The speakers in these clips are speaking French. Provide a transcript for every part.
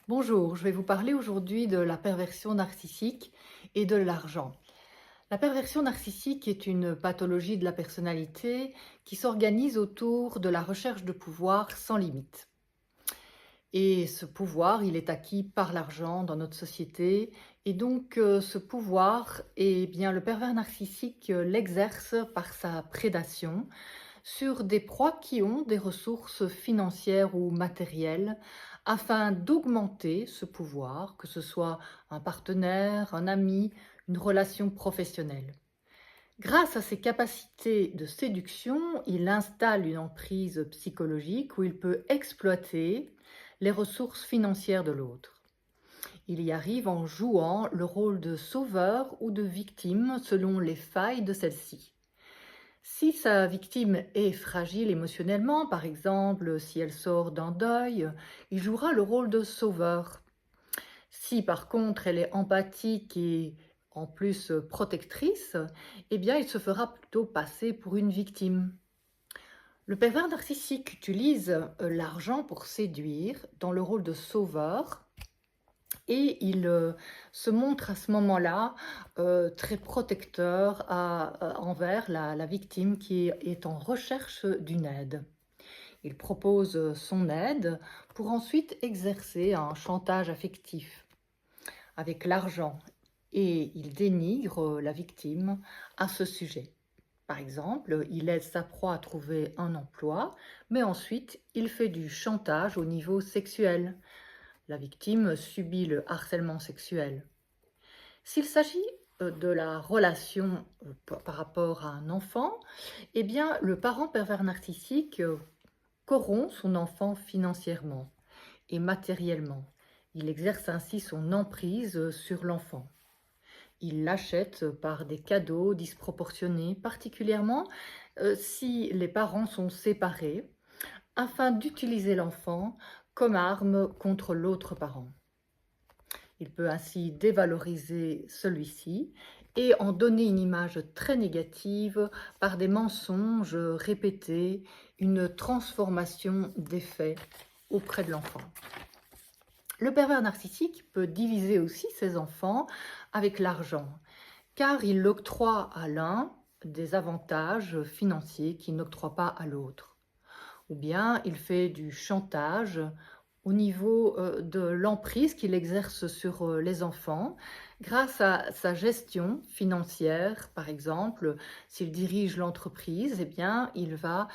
Bonjour, je vais vous parler aujourd'hui de la perversion narcissique et de l'argent. La perversion narcissique est une pathologie de la personnalité qui s'organise autour de la recherche de pouvoir sans limite. Et ce pouvoir, il est acquis par l'argent dans notre société. Et donc, ce pouvoir, eh bien, le pervers narcissique l'exerce par sa prédation sur des proies qui ont des ressources financières ou matérielles afin d'augmenter ce pouvoir, que ce soit un partenaire, un ami, une relation professionnelle. Grâce à ses capacités de séduction, il installe une emprise psychologique où il peut exploiter les ressources financières de l'autre. Il y arrive en jouant le rôle de sauveur ou de victime selon les failles de celle-ci. Si sa victime est fragile émotionnellement, par exemple si elle sort d'un deuil, il jouera le rôle de sauveur. Si par contre elle est empathique et en plus protectrice, eh bien il se fera plutôt passer pour une victime. Le pervers narcissique utilise l'argent pour séduire dans le rôle de sauveur et il se montre à ce moment-là très protecteur envers la victime qui est en recherche d'une aide. Il propose son aide pour ensuite exercer un chantage affectif avec l'argent et il dénigre la victime à ce sujet. Par exemple, il aide sa proie à trouver un emploi, mais ensuite il fait du chantage au niveau sexuel. La victime subit le harcèlement sexuel. S'il s'agit de la relation par rapport à un enfant, eh bien, le parent pervers narcissique corrompt son enfant financièrement et matériellement. Il exerce ainsi son emprise sur l'enfant. Il l'achète par des cadeaux disproportionnés, particulièrement si les parents sont séparés, afin d'utiliser l'enfant comme arme contre l'autre parent. Il peut ainsi dévaloriser celui-ci et en donner une image très négative par des mensonges répétés, une transformation des faits auprès de l'enfant. Le pervers narcissique peut diviser aussi ses enfants avec l'argent, car il octroie à l'un des avantages financiers qu'il n'octroie pas à l'autre. Ou bien il fait du chantage au niveau de l'emprise qu'il exerce sur les enfants grâce à sa gestion financière. Par exemple, s'il dirige l'entreprise, eh bien, il va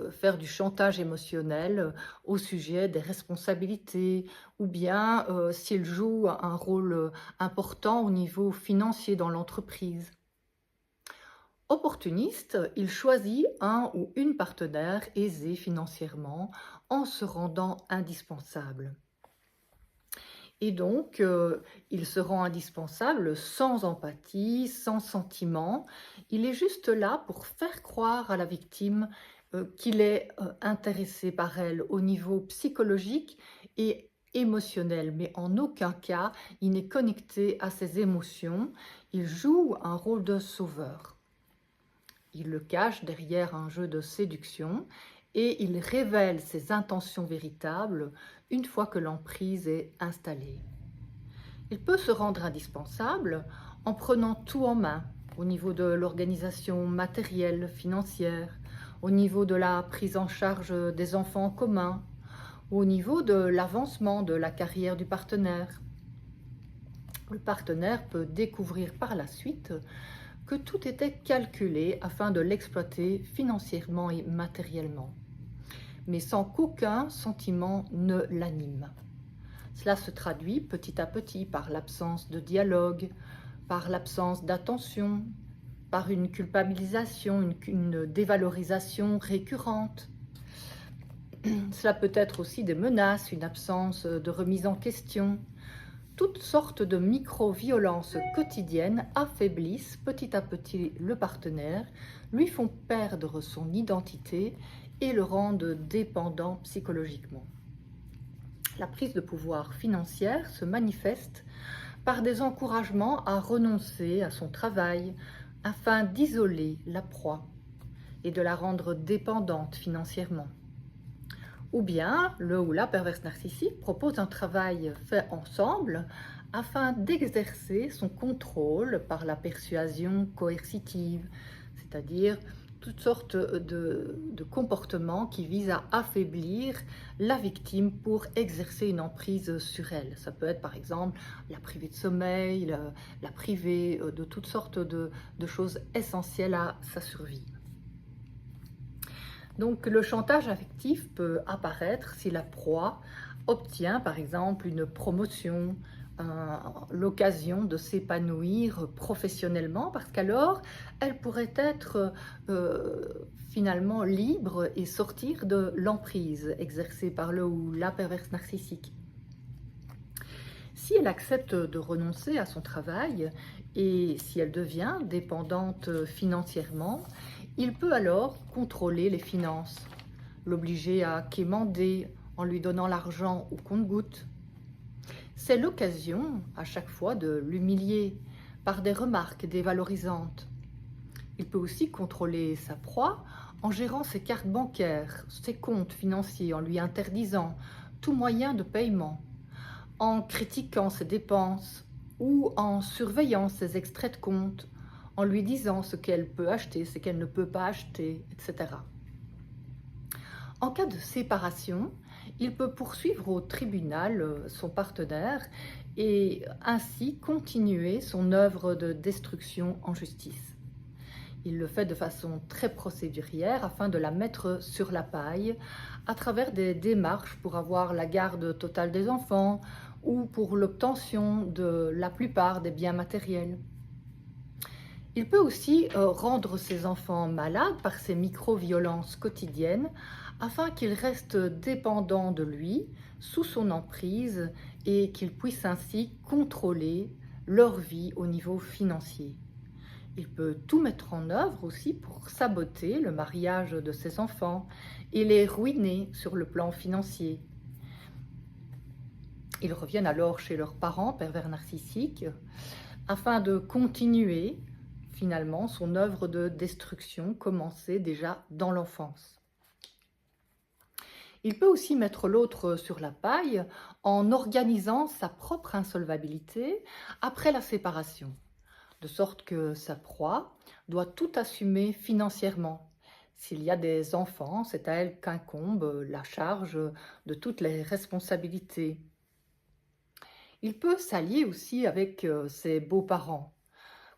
faire du chantage émotionnel au sujet des responsabilités ou bien s'il joue un rôle important au niveau financier dans l'entreprise. Opportuniste, il choisit un ou une partenaire aisée financièrement en se rendant indispensable. Et donc, il se rend indispensable sans empathie, sans sentiment. Il est juste là pour faire croire à la victime qu'il est intéressé par elle au niveau psychologique et émotionnel, mais en aucun cas il n'est connecté à ses émotions. Il joue un rôle de sauveur. Il le cache derrière un jeu de séduction et il révèle ses intentions véritables une fois que l'emprise est installée. Il peut se rendre indispensable en prenant tout en main au niveau de l'organisation matérielle, financière, au niveau de la prise en charge des enfants en commun, au niveau de l'avancement de la carrière du partenaire. Le partenaire peut découvrir par la suite que tout était calculé afin de l'exploiter financièrement et matériellement, mais sans qu'aucun sentiment ne l'anime. Cela se traduit petit à petit par l'absence de dialogue, par l'absence d'attention, par une culpabilisation, une dévalorisation récurrente. Cela peut être aussi des menaces, une absence de remise en question. Toutes sortes de micro-violences quotidiennes affaiblissent petit à petit le partenaire, lui font perdre son identité et le rendent dépendant psychologiquement. La prise de pouvoir financière se manifeste par des encouragements à renoncer à son travail afin d'isoler la proie et de la rendre dépendante financièrement. Ou bien le ou la perverse narcissique propose un travail fait ensemble afin d'exercer son contrôle par la persuasion coercitive, c'est-à-dire toutes sortes de comportements qui visent à affaiblir la victime pour exercer une emprise sur elle. Ça peut être par exemple la priver de sommeil, la priver de toutes sortes de choses essentielles à sa survie. Donc le chantage affectif peut apparaître si la proie obtient par exemple une promotion, l'occasion de s'épanouir professionnellement, parce qu'alors elle pourrait être finalement libre et sortir de l'emprise exercée par le ou la perverse narcissique. Si elle accepte de renoncer à son travail et si elle devient dépendante financièrement, il peut alors contrôler les finances, l'obliger à quémander en lui donnant l'argent au compte-gouttes. C'est l'occasion à chaque fois de l'humilier par des remarques dévalorisantes. Il peut aussi contrôler sa proie en gérant ses cartes bancaires, ses comptes financiers, en lui interdisant tout moyen de paiement, en critiquant ses dépenses ou en surveillant ses extraits de compte, en lui disant ce qu'elle peut acheter, ce qu'elle ne peut pas acheter, etc. En cas de séparation, il peut poursuivre au tribunal son partenaire et ainsi continuer son œuvre de destruction en justice. Il le fait de façon très procédurière afin de la mettre sur la paille à travers des démarches pour avoir la garde totale des enfants ou pour l'obtention de la plupart des biens matériels. Il peut aussi rendre ses enfants malades par ses micro-violences quotidiennes afin qu'ils restent dépendants de lui, sous son emprise, et qu'ils puissent ainsi contrôler leur vie au niveau financier. Il peut tout mettre en œuvre aussi pour saboter le mariage de ses enfants et les ruiner sur le plan financier. Ils reviennent alors chez leurs parents pervers narcissiques afin de continuer finalement son œuvre de destruction commencée déjà dans l'enfance. Il peut aussi mettre l'autre sur la paille en organisant sa propre insolvabilité après la séparation, de sorte que sa proie doit tout assumer financièrement. S'il y a des enfants, c'est à elle qu'incombe la charge de toutes les responsabilités. Il peut s'allier aussi avec ses beaux-parents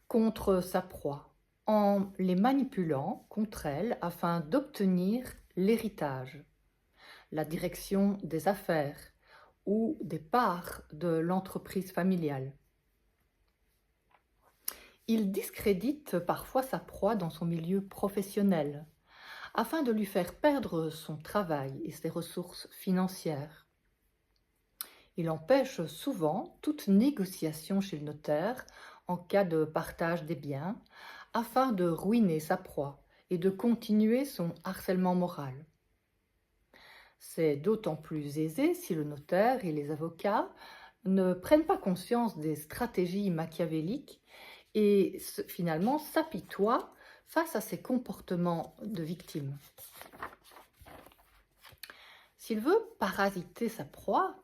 contre sa proie, en les manipulant contre elle afin d'obtenir l'héritage, la direction des affaires ou des parts de l'entreprise familiale. Il discrédite parfois sa proie dans son milieu professionnel, afin de lui faire perdre son travail et ses ressources financières. Il empêche souvent toute négociation chez le notaire en cas de partage des biens, afin de ruiner sa proie et de continuer son harcèlement moral. C'est d'autant plus aisé si le notaire et les avocats ne prennent pas conscience des stratégies machiavéliques et finalement s'apitoient face à ces comportements de victime. S'il veut parasiter sa proie,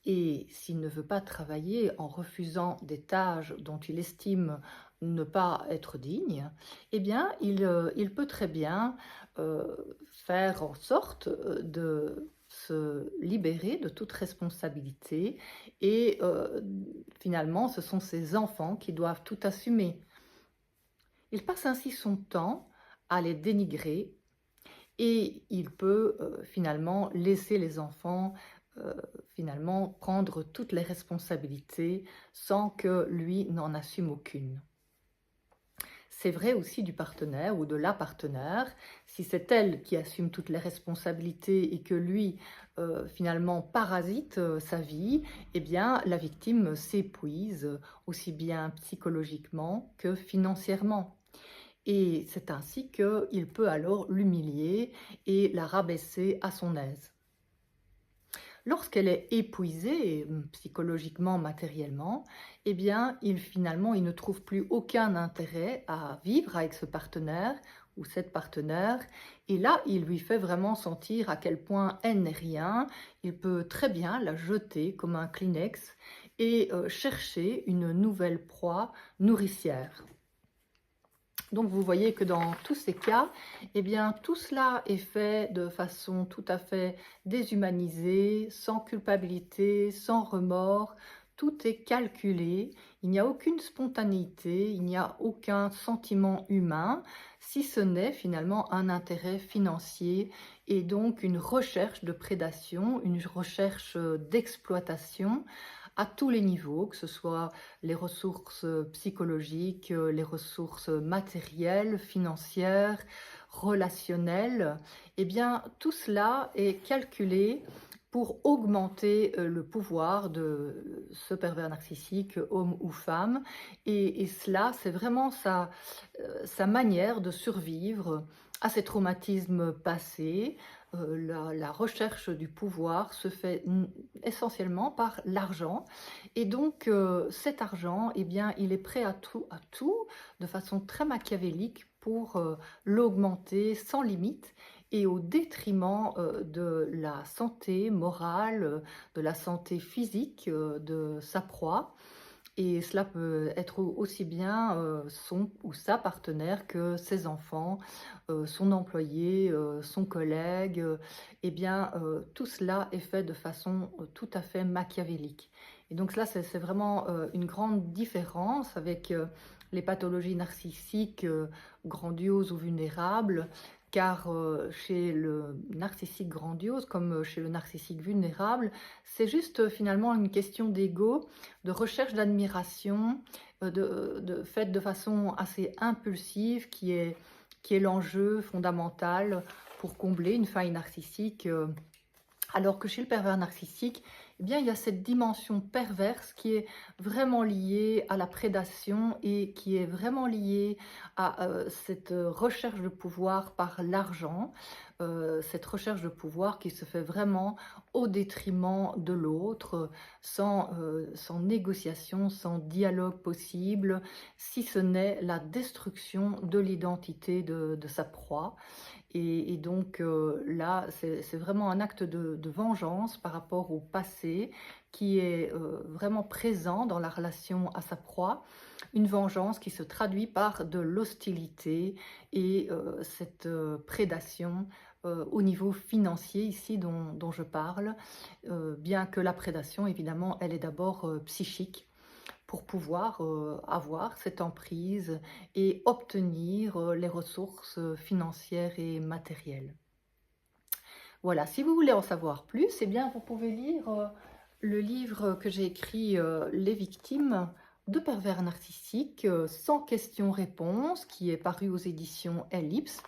et s'il ne veut pas travailler en refusant des tâches dont il estime ne pas être digne, eh bien, il peut très bien faire en sorte de se libérer de toute responsabilité et finalement, ce sont ses enfants qui doivent tout assumer. Il passe ainsi son temps à les dénigrer et il peut finalement laisser les enfants finalement prendre toutes les responsabilités sans que lui n'en assume aucune. C'est vrai aussi du partenaire ou de la partenaire. Si c'est elle qui assume toutes les responsabilités et que lui, finalement, parasite sa vie, eh bien, la victime s'épuise aussi bien psychologiquement que financièrement. Et c'est ainsi qu'il peut alors l'humilier et la rabaisser à son aise. Lorsqu'elle est épuisée, psychologiquement, matériellement, eh bien, finalement, il ne trouve plus aucun intérêt à vivre avec ce partenaire ou cette partenaire. Et là, il lui fait vraiment sentir à quel point elle n'est rien. Il peut très bien la jeter comme un Kleenex et chercher une nouvelle proie nourricière. Donc vous voyez que dans tous ces cas, eh bien, tout cela est fait de façon tout à fait déshumanisée, sans culpabilité, sans remords. Tout est calculé, il n'y a aucune spontanéité, il n'y a aucun sentiment humain, si ce n'est finalement un intérêt financier et donc une recherche de prédation, une recherche d'exploitation à tous les niveaux, que ce soit les ressources psychologiques, les ressources matérielles, financières, relationnelles. Eh bien, tout cela est calculé pour augmenter le pouvoir de ce pervers narcissique, homme ou femme. Et cela, c'est vraiment sa manière de survivre à ces traumatismes passés. La recherche du pouvoir se fait essentiellement par l'argent. Et donc, cet argent, eh bien, il est prêt à tout de façon très machiavélique pour l'augmenter sans limite et au détriment de la santé morale, de la santé physique de sa proie. Et cela peut être aussi bien son ou sa partenaire que ses enfants, son employé, son collègue. Eh bien, tout cela est fait de façon tout à fait machiavélique. Et donc là, c'est vraiment une grande différence avec les pathologies narcissiques grandioses ou vulnérables, car chez le narcissique grandiose, comme chez le narcissique vulnérable, c'est juste finalement une question d'ego, de recherche d'admiration, faite de façon assez impulsive, qui est l'enjeu fondamental pour combler une faille narcissique. Alors que chez le pervers narcissique, eh bien, il y a cette dimension perverse qui est vraiment liée à la prédation et qui est vraiment liée à cette recherche de pouvoir par l'argent, cette recherche de pouvoir qui se fait vraiment au détriment de l'autre, sans négociation, sans dialogue possible, si ce n'est la destruction de l'identité de sa proie. Et donc là, c'est vraiment un acte de vengeance par rapport au passé qui est vraiment présent dans la relation à sa proie. Une vengeance qui se traduit par de l'hostilité et cette prédation au niveau financier ici dont je parle, bien que la prédation, évidemment, elle est d'abord psychique pour pouvoir avoir cette emprise et obtenir les ressources financières et matérielles. Voilà, si vous voulez en savoir plus, eh bien, vous pouvez lire le livre que j'ai écrit Les victimes de pervers narcissiques, sans questions-réponses, qui est paru aux éditions Ellipse,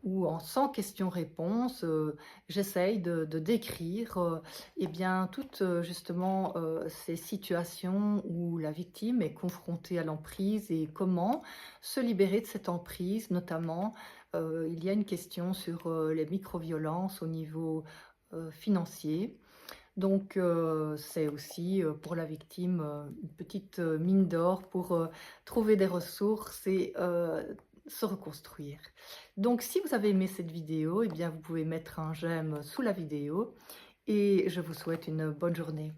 où en 100 questions-réponses, j'essaye de décrire eh bien, toutes justement ces situations où la victime est confrontée à l'emprise et comment se libérer de cette emprise. Notamment, il y a une question sur les micro-violences au niveau financier. Donc, c'est aussi pour la victime une petite mine d'or pour trouver des ressources et se reconstruire. Donc, si vous avez aimé cette vidéo, eh bien, vous pouvez mettre un j'aime sous la vidéo et je vous souhaite une bonne journée.